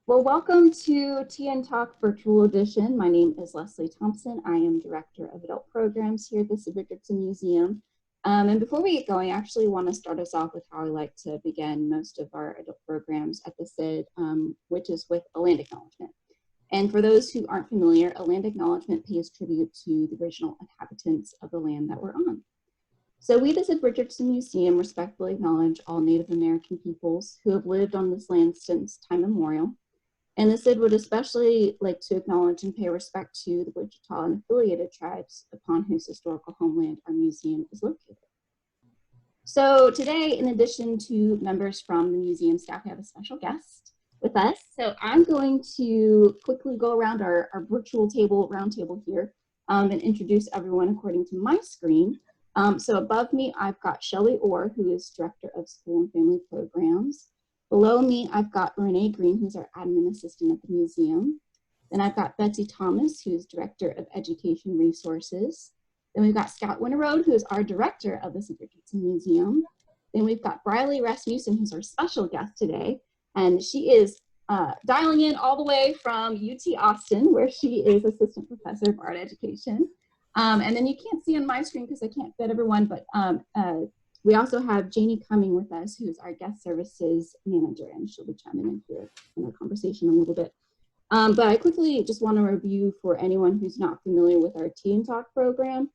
Well, welcome to TN Talk Virtual Edition. My name is Leslie Thompson. I am Director of Adult Programs here at the Sid Richardson Museum. And before we get going, I actually want to start us off with how I like to begin most of our adult programs at the Sid, which is with a land acknowledgement. And for those who aren't familiar, a land acknowledgement pays tribute to the original inhabitants of the land that we're on. So we, the Sid Richardson Museum, respectfully acknowledge all Native American peoples who have lived on this land since time immemorial. And the Sid would especially like to acknowledge and pay respect to the Wichita and affiliated tribes upon whose historical homeland our museum is located. So today, in addition to members from the museum staff, we have a special guest with us. So I'm going to quickly go around our virtual roundtable here and introduce everyone according to my screen. So above me, I've got Shelley Orr, who is Director of School and Family Programs. Below me, I've got Renee Green, who's our admin assistant at the museum. Then I've got Betsy Thomas, who's Director of Education Resources. Then we've got Scott Winterode, who is our Director of the Sid Richardson Museum. Then we've got Briley Rasmussen, who's our special guest today. And she is dialing in all the way from UT Austin, where she is Assistant Professor of Art Education. And then you can't see on my screen because I can't fit everyone, but we also have Janie Cumming with us, who's our guest services manager, and she'll be chiming in here in our conversation a little bit. But I quickly just want to review for anyone who's not familiar with our Teen Talk program,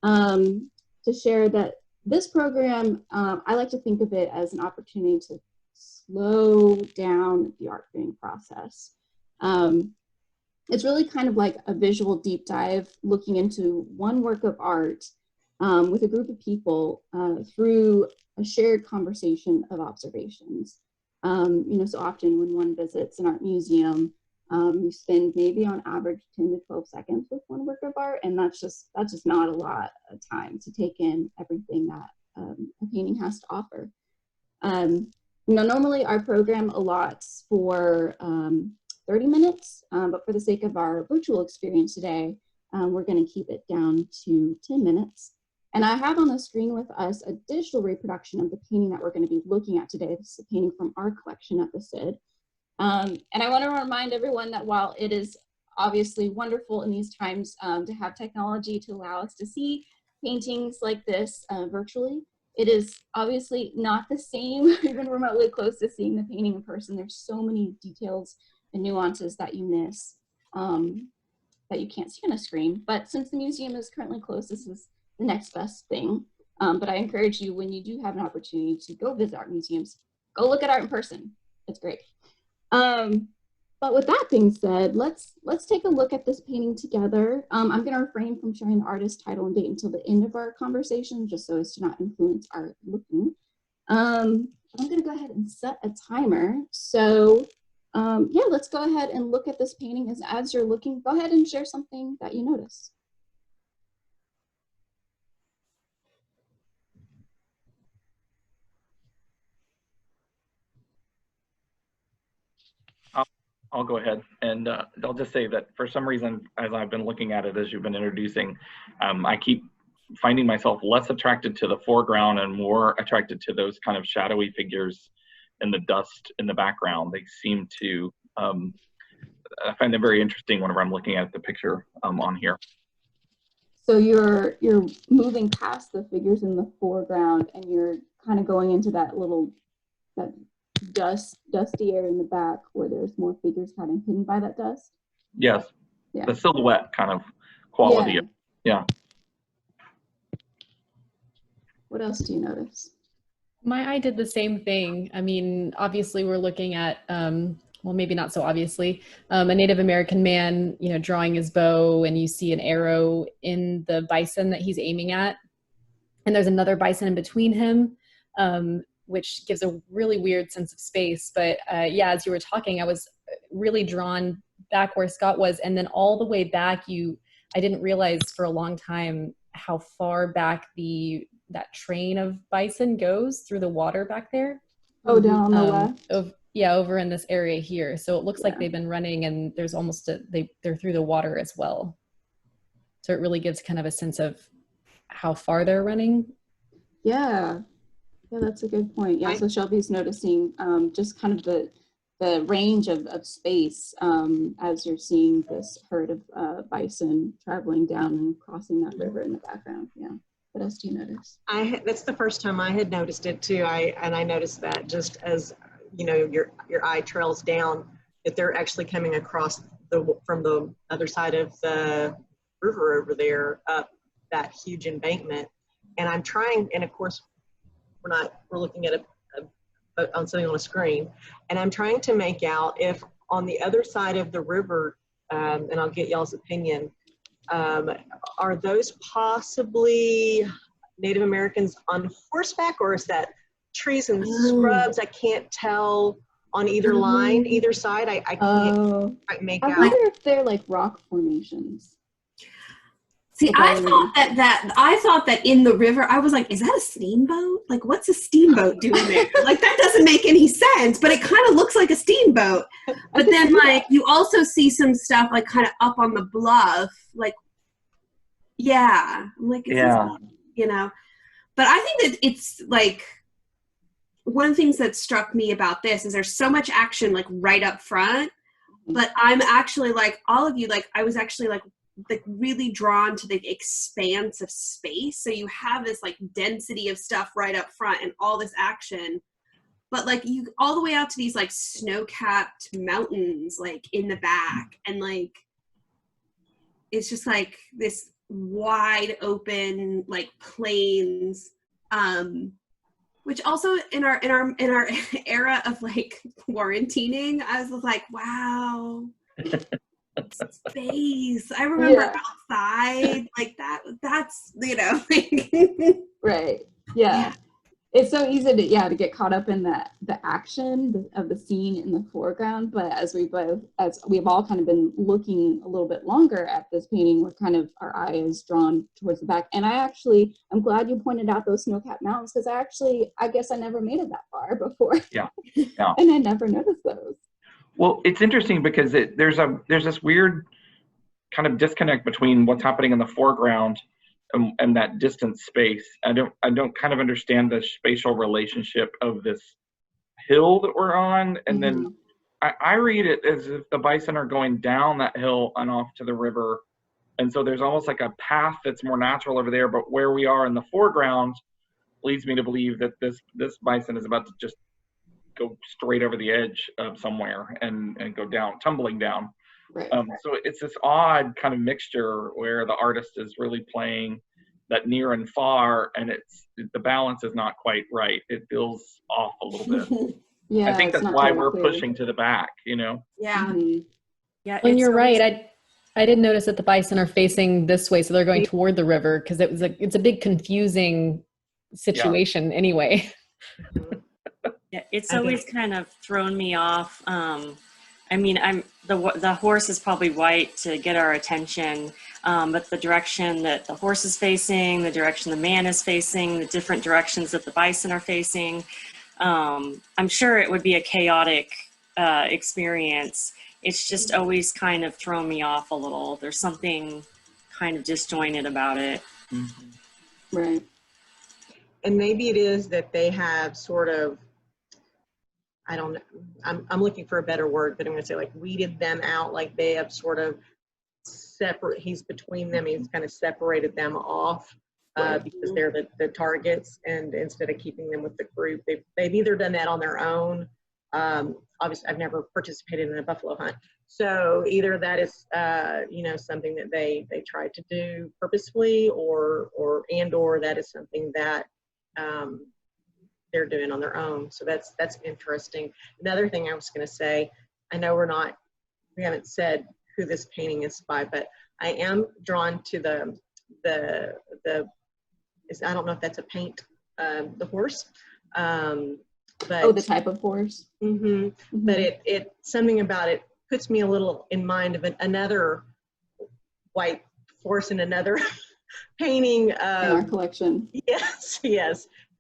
to share that this program, I like to think of it as an opportunity to slow down the art creating process. It's really kind of like a visual deep dive looking into one work of art with a group of people through a shared conversation of observations. So often when one visits an art museum, you spend maybe on average 10 to 12 seconds with one work of art, and that's just not a lot of time to take in everything that a painting has to offer. Normally our program allots for 30 minutes, but for the sake of our virtual experience today, we're going to keep it down to 10 minutes. And I have on the screen with us a digital reproduction of the painting that we're going to be looking at today. This is a painting from our collection at the Sid. And I want to remind everyone that while it is obviously wonderful in these times to have technology to allow us to see paintings like this virtually, it is obviously not the same, even remotely close to seeing the painting in person. There's so many details and nuances that you miss that you can't see on a screen. But since the museum is currently closed, this is the next best thing. But I encourage you, when you do have an opportunity to go visit art museums, go look at art in person. It's great. But with that being said, let's take a look at this painting together. I'm going to refrain from sharing the artist title and date until the end of our conversation, just so as to not influence our looking. I'm going to go ahead and set a timer. So yeah, let's go ahead and look at this painting. As you're looking, go ahead and share something that you notice. I'll go ahead, and I'll just say that for some reason, as I've been looking at it, as you've been introducing, I keep finding myself less attracted to the foreground and more attracted to those kind of shadowy figures in the dust in the background. They seem to, I find them very interesting whenever I'm looking at the picture on here. So you're moving past the figures in the foreground, and you're kind of going into that dusty area in the back where there's more figures kind of hidden by that dust. Yes. Yeah. The silhouette kind of quality. Yeah. What else do you notice? My eye did the same thing. I mean, obviously we're looking at, well, maybe not so obviously, a Native American man, drawing his bow, and you see an arrow in the bison that he's aiming at. And there's another bison in between him, which gives a really weird sense of space. But yeah, as you were talking, I was really drawn back where Scott was. And then all the way back, I didn't realize for a long time how far back that train of bison goes through the water back there. Oh, down on the left? Yeah, over in this area here. So it looks like they've been running, and there's almost they're through the water as well. So it really gives kind of a sense of how far they're running. Yeah. Yeah, that's a good point. Yeah, so Shelby's noticing just kind of the range of space as you're seeing this herd of bison traveling down and crossing that river in the background. Yeah. What else do you notice? That's the first time I had noticed it too. I noticed that just as your eye trails down, that they're actually coming across from the other side of the river over there up that huge embankment. And I'm trying, and of course we're looking at on something on a screen, and I'm trying to make out if on the other side of the river, and I'll get y'all's opinion, are those possibly Native Americans on horseback, or is that trees and scrubs? I can't tell on either line, either side. I can't quite make out. I wonder if they're like rock formations. See, I thought that in the river, I was like, is that a steamboat? Like, what's a steamboat doing there? Like, that doesn't make any sense, but it kind of looks like a steamboat. But then, like, you also see some stuff, like, kind of up on the bluff. Like, yeah. I'm like, yeah. But I think that it's, like, one of the things that struck me about this is there's so much action, like, right up front. But I'm actually, like, all of you, like, I was actually, like really drawn to the expanse of space. So you have this like density of stuff right up front and all this action, but like you all the way out to these like snow-capped mountains like in the back, and like it's just like this wide open like plains, which also in our era of like quarantining, I was like, wow. Space. I remember outside like that's right. Yeah. It's so easy to get caught up in the action of the scene in the foreground, but as we've all kind of been looking a little bit longer at this painting, our eye is drawn towards the back. And I'm glad you pointed out those snow-capped mountains, because I guess I never made it that far before. Yeah. And I never noticed those. Well, it's interesting because there's this weird kind of disconnect between what's happening in the foreground and that distant space. I don't kind of understand the spatial relationship of this hill that we're on, and then I read it as if the bison are going down that hill and off to the river, and so there's almost like a path that's more natural over there. But where we are in the foreground leads me to believe that this bison is about to just go straight over the edge of somewhere and go down, tumbling down. Right. So it's this odd kind of mixture where the artist is really playing that near and far, and the balance is not quite right. It feels off a little bit. Yeah, I think that's why we're pushing to the back, Yeah. Yeah. And you're right. I did notice that the bison are facing this way, so they're going toward the river, because it's a big confusing situation anyway. Yeah, it's always kind of thrown me off. I mean, the horse is probably white to get our attention, but the direction that the horse is facing, the direction the man is facing, the different directions that the bison are facing, I'm sure it would be a chaotic experience. It's just always kind of thrown me off a little. There's something kind of disjointed about it. Mm-hmm. Right. And maybe it is that they have sort of, I don't know, I'm looking for a better word, but I'm going to say like weeded them out, like they have sort of he's between them, he's kind of separated them off because they're the targets, and instead of keeping them with the group, they've either done that on their own. Obviously, I've never participated in a buffalo hunt, so either that is something that they tried to do purposefully, or that is something that they're doing on their own. So that's interesting. Another thing I was going to say, I know we haven't said who this painting is by, but I am drawn to I don't know if that's a paint, the horse. But the type of horse. But it something about it puts me a little in mind of another white horse in another painting. In our collection. Yes.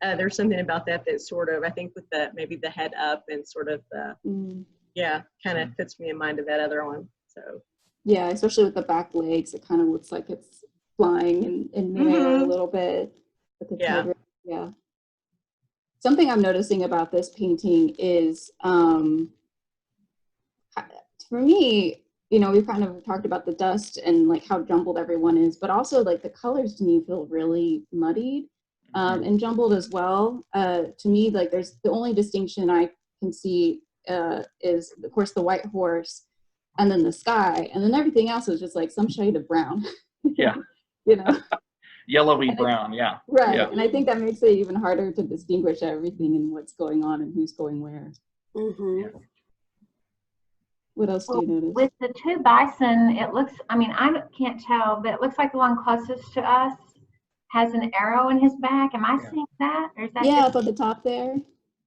There's something about that sort of, I think with maybe the head up and sort of kind of puts me in mind of that other one. So yeah, especially with the back legs, it kind of looks like it's flying in midair a little bit. With the tiger. Something I'm noticing about this painting is For me, we've kind of talked about the dust and like how jumbled everyone is, but also like the colors to me feel really muddied and jumbled as well. To me, like there's the only distinction I can see is of course the white horse and then the sky, and then everything else is just like some shade of brown. Yeah. Yellowy brown, yeah. Right, yeah. and I think that makes it even harder to distinguish everything and what's going on and who's going where. Mm-hmm. What else do you notice? With the two bison, it looks, I mean, I can't tell, but it looks like the one closest to us has an arrow in his back. Am I seeing that? Or is that up at the top there?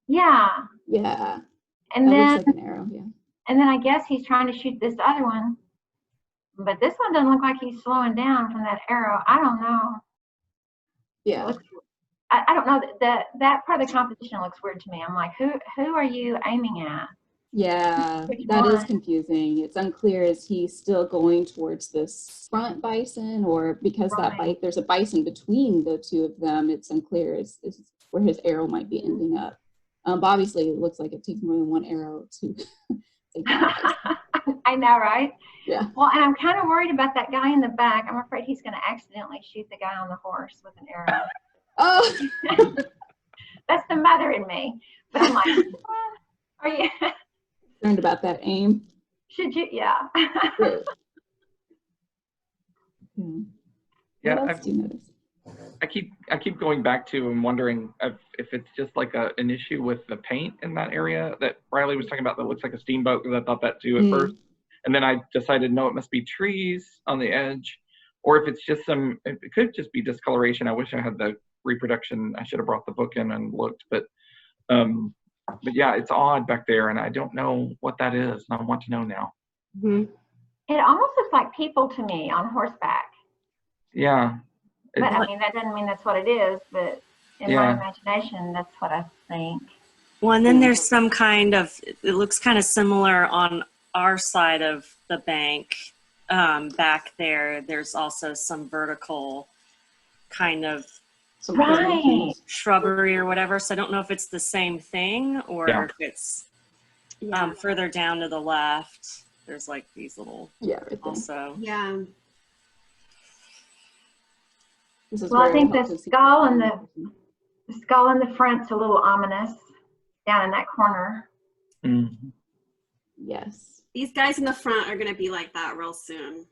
Yeah. Yeah. And that then, looks like an arrow, yeah. And then I guess he's trying to shoot this other one. But this one doesn't look like he's slowing down from that arrow. I don't know. Yeah. I don't know. That part of the composition looks weird to me. I'm like, who are you aiming at? Yeah, that is confusing. It's unclear, is he still going towards this front bison, or because there's a bison between the two of them, it's unclear is where his arrow might be ending up. But obviously it looks like it takes more than one arrow to take that bison. I know, right? Yeah. Well, and I'm kind of worried about that guy in the back. I'm afraid he's going to accidentally shoot the guy on the horse with an arrow. Oh! That's the mother in me. But I'm like, are you... Concerned about that aim? Should you? Yeah. Right. Yeah. What else do you notice? I keep going back to and wondering if it's just like an issue with the paint in that area that Briley was talking about that looks like a steamboat, because I thought that too at first. And then I decided, no, it must be trees on the edge, or if it's just it could just be discoloration. I wish I had the reproduction. I should have brought the book in and looked, but yeah, it's odd back there, and I don't know what that is, and I want to know now. Mm-hmm. It almost looks like people to me on horseback. Yeah. But I mean, that doesn't mean that's what it is, but in my imagination, that's what I think. Well, and then there's some kind of, it looks kind of similar on our side of the bank. Back there, there's also some vertical kind of shrubbery or whatever. So I don't know if it's the same thing or if it's further down to the left. There's like these little also. Yeah. Well, I think the skull and the front's a little ominous down in that corner. Mm-hmm. Yes. These guys in the front are going to be like that real soon.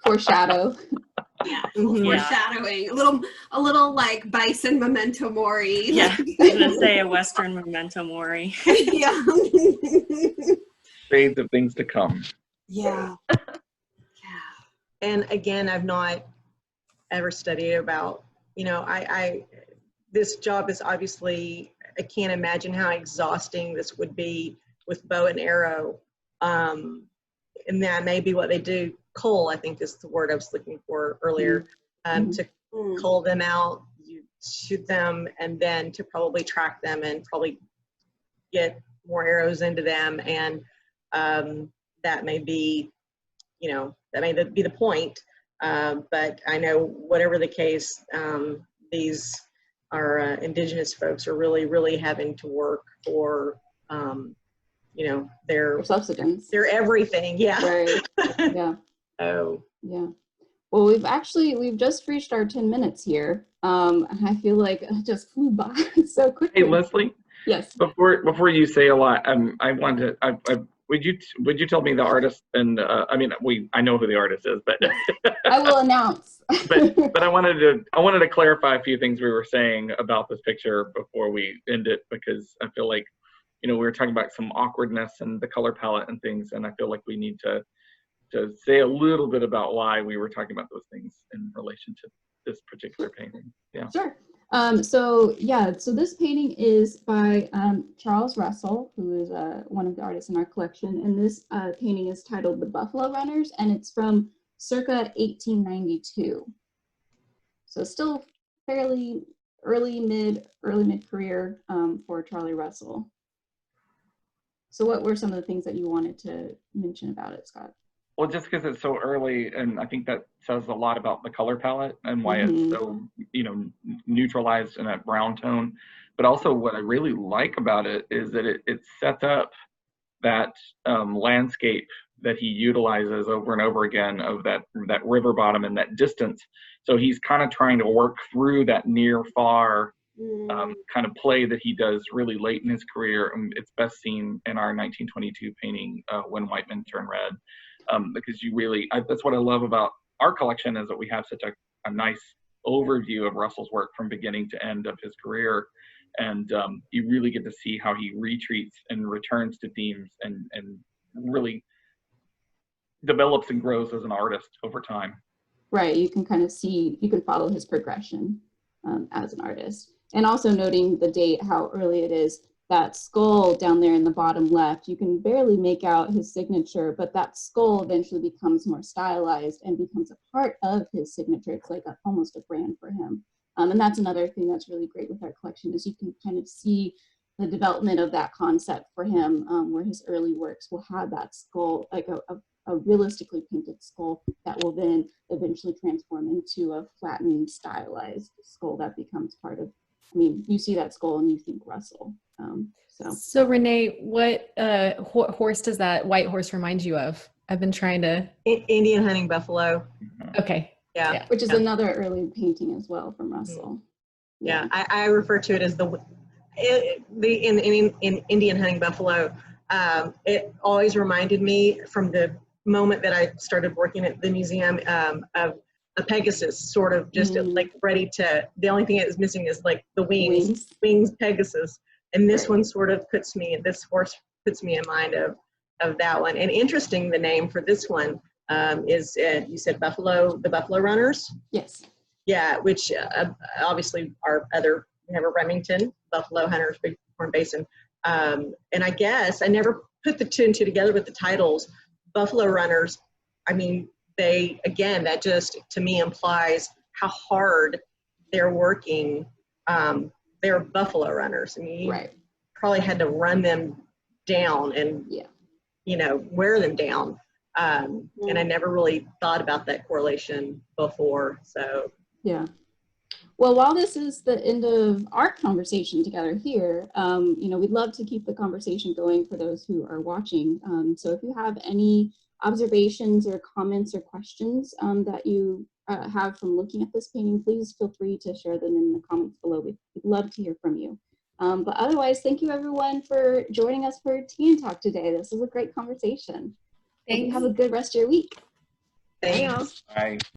Foreshadow. Yeah, foreshadowing. A little like bison memento mori. Yeah, I was gonna say a Western memento mori. Yeah. Shades of things to come. Yeah. And again, I've not ever studied about, this job is obviously, I can't imagine how exhausting this would be with bow and arrow. And that may be what they do. Cull, I think is the word I was looking for earlier. To cull them out, you shoot them, and then to probably track them and probably get more arrows into them. And that may be, that may be the point. But I know whatever the case, these are indigenous folks are really, really having to work for, their subsistence. Their everything. Yeah. Right. Yeah. Oh. Yeah. Well, we've just reached our 10 minutes here. And I feel like it just flew by so quickly. Hey, Leslie. Yes. Before you say a lot, I wanted to. Would you tell me the artist? And I know who the artist is, but I will announce. but I wanted to clarify a few things we were saying about this picture before we end it, because I feel like we were talking about some awkwardness and the color palette and things, and I feel like we need to say a little bit about why we were talking about those things in relation to this particular painting. Yeah. Sure. So this painting is by Charles Russell, who is one of the artists in our collection. And this painting is titled The Buffalo Runners, and it's from circa 1892. So still fairly early mid-career for Charlie Russell. So what were some of the things that you wanted to mention about it, Scott? Well, just because it's so early, and I think that says a lot about the color palette and why it's so, neutralized in that brown tone. But also what I really like about it is that it sets up that landscape that he utilizes over and over again of that river bottom and that distance. So he's kind of trying to work through that near far kind of play that he does really late in his career. It's best seen in our 1922 painting, When White Men Turn Red, because you really, that's what I love about our collection, is that we have such a nice overview of Russell's work from beginning to end of his career. And you really get to see how he retreats and returns to themes and really develops and grows as an artist over time. Right, you can kind of see, you can follow his progression as an artist. And also noting the date, how early it is, that skull down there in the bottom left, you can barely make out his signature, but that skull eventually becomes more stylized and becomes a part of his signature. It's like almost a brand for him. And that's another thing that's really great with our collection, is you can kind of see the development of that concept for him, where his early works will have that skull, like a realistically painted skull that will then eventually transform into a flattened, stylized skull that becomes part of, I mean, you see that skull and you think Russell. So Renee, what horse does that white horse remind you of? I've been trying to... Indian hunting buffalo. Okay. Yeah. Which is another early painting as well from Russell. Yeah, I refer to it as in Indian hunting buffalo. It always reminded me, from the moment that I started working at the museum, of a Pegasus, sort of just like ready to, the only thing that is missing is like the wings Pegasus. And this one sort of this horse puts me in mind of that one. And interesting, the name for this one is, you said the Buffalo Runners? Yes. Yeah, which obviously are we have a Remington, Buffalo Hunters, Bighorn Basin. And I guess I never put the two and two together with the titles. Buffalo Runners, I mean, that just to me implies how hard they're working. They're buffalo runners. I mean, you probably had to run them down and, wear them down. And I never really thought about that correlation before. So, yeah. Well, while this is the end of our conversation together here, we'd love to keep the conversation going for those who are watching. So if you have any observations or comments or questions that you have from looking at this painting, please feel free to share them in the comments below. We'd love to hear from you. But otherwise, thank you everyone for joining us for Tea and Talk today. This was a great conversation. Thank you. Have a good rest of your week. Thanks. Bye.